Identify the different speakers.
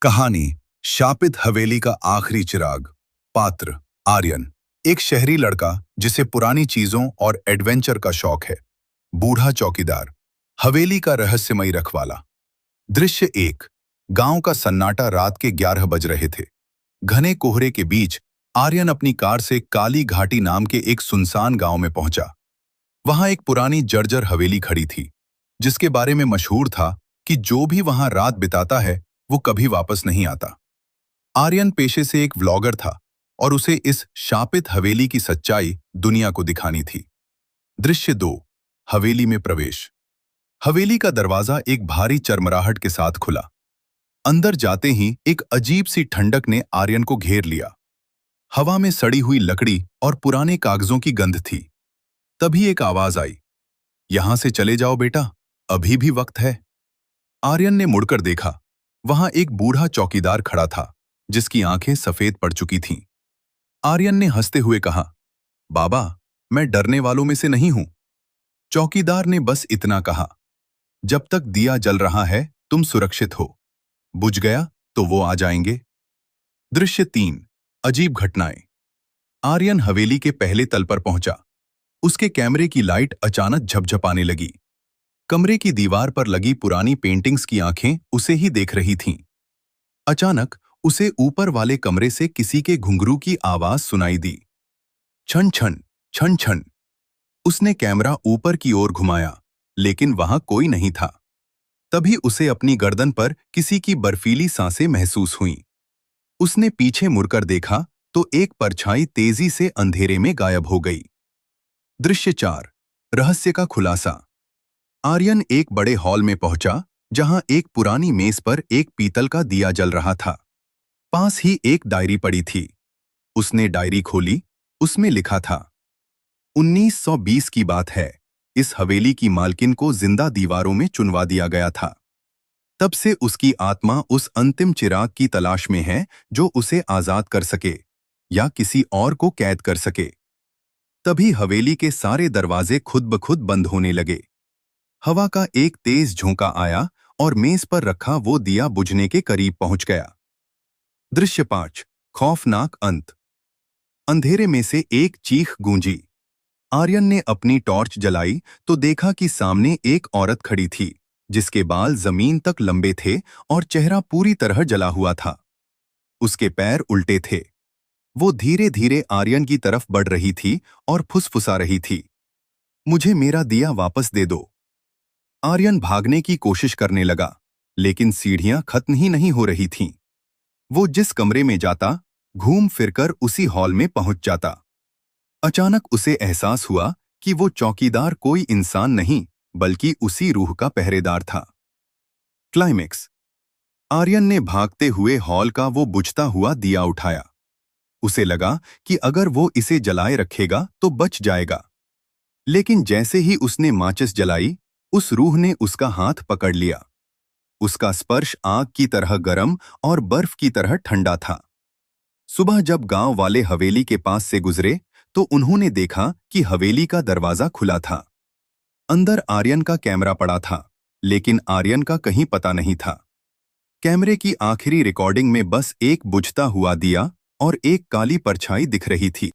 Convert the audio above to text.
Speaker 1: कहानी शापित हवेली का आखिरी चिराग। पात्र आर्यन, एक शहरी लड़का जिसे पुरानी चीजों और एडवेंचर का शौक है। बूढ़ा चौकीदार, हवेली का रहस्यमयी रखवाला। दृश्य 1। गांव का सन्नाटा। रात के 11 बज रहे थे। घने कोहरे के बीच आर्यन अपनी कार से काली घाटी नाम के एक सुनसान गांव में पहुंचा। वहां एक पुरानी जर्जर हवेली खड़ी थी, जिसके बारे में मशहूर था कि जो भी वहां रात बिताता है वो कभी वापस नहीं आता। आर्यन पेशे से एक व्लॉगर था और उसे इस शापित हवेली की सच्चाई दुनिया को दिखानी थी। दृश्य 2। हवेली में प्रवेश। हवेली का दरवाजा एक भारी चरमराहट के साथ खुला। अंदर जाते ही एक अजीब सी ठंडक ने आर्यन को घेर लिया। हवा में सड़ी हुई लकड़ी और पुराने कागजों की गंध थी। तभी एक आवाज आई, यहां से चले जाओ बेटा, अभी भी वक्त है। आर्यन ने मुड़कर देखा। वहां एक बूढ़ा चौकीदार खड़ा था, जिसकी आंखें सफेद पड़ चुकी थीं। आर्यन ने हंसते हुए कहा, बाबा, मैं डरने वालों में से नहीं हूं। चौकीदार ने बस इतना कहा, जब तक दिया जल रहा है तुम सुरक्षित हो, बुझ गया तो वो आ जाएंगे। दृश्य 3। अजीब घटनाएं। आर्यन हवेली के पहले तल पर पहुंचा। उसके कैमरे की लाइट अचानक झपझपाने लगी। कमरे की दीवार पर लगी पुरानी पेंटिंग्स की आंखें उसे ही देख रही थीं। अचानक उसे ऊपर वाले कमरे से किसी के घुंघरू की आवाज सुनाई दी। छन छन, छन छन। उसने कैमरा ऊपर की ओर घुमाया, लेकिन वहां कोई नहीं था। तभी उसे अपनी गर्दन पर किसी की बर्फीली सांसें महसूस हुईं। उसने पीछे मुड़कर देखा तो एक परछाई तेजी से अंधेरे में गायब हो गई। दृश्य 4। रहस्य का खुलासा। आर्यन एक बड़े हॉल में पहुंचा, जहां एक पुरानी मेज पर एक पीतल का दिया जल रहा था। पास ही एक डायरी पड़ी थी। उसने डायरी खोली। उसमें लिखा था, 1920 की बात है। इस हवेली की मालकिन को जिंदा दीवारों में चुनवा दिया गया था। तब से उसकी आत्मा उस अंतिम चिराग की तलाश में है, जो उसे आजाद कर सके या किसी और को कैद कर सके। तभी हवेली के सारे दरवाजे खुद ब खुद बंद होने लगे। हवा का एक तेज झोंका आया और मेज पर रखा वो दिया बुझने के करीब पहुंच गया। दृश्य 5। खौफनाक अंत। अंधेरे में से एक चीख गूंजी। आर्यन ने अपनी टॉर्च जलाई तो देखा कि सामने एक औरत खड़ी थी, जिसके बाल जमीन तक लंबे थे और चेहरा पूरी तरह जला हुआ था। उसके पैर उल्टे थे। वो धीरे धीरे आर्यन की तरफ बढ़ रही थी और फुसफुसा रही थी, मुझे मेरा दिया वापस दे दो। आर्यन भागने की कोशिश करने लगा, लेकिन सीढ़ियां खत्म ही नहीं हो रही थीं। वो जिस कमरे में जाता, घूम फिरकर उसी हॉल में पहुंच जाता। अचानक उसे एहसास हुआ कि वो चौकीदार कोई इंसान नहीं, बल्कि उसी रूह का पहरेदार था। क्लाइमेक्स। आर्यन ने भागते हुए हॉल का वो बुझता हुआ दिया उठाया। उसे लगा कि अगर वो इसे जलाए रखेगा तो बच जाएगा। लेकिन जैसे ही उसने माचिस जलाई, उस रूह ने उसका हाथ पकड़ लिया। उसका स्पर्श आग की तरह गर्म और बर्फ की तरह ठंडा था। सुबह जब गांव वाले हवेली के पास से गुजरे तो उन्होंने देखा कि हवेली का दरवाजा खुला था। अंदर आर्यन का कैमरा पड़ा था, लेकिन आर्यन का कहीं पता नहीं था। कैमरे की आखिरी रिकॉर्डिंग में बस एक बुझता हुआ दिया और एक काली परछाई दिख रही थी।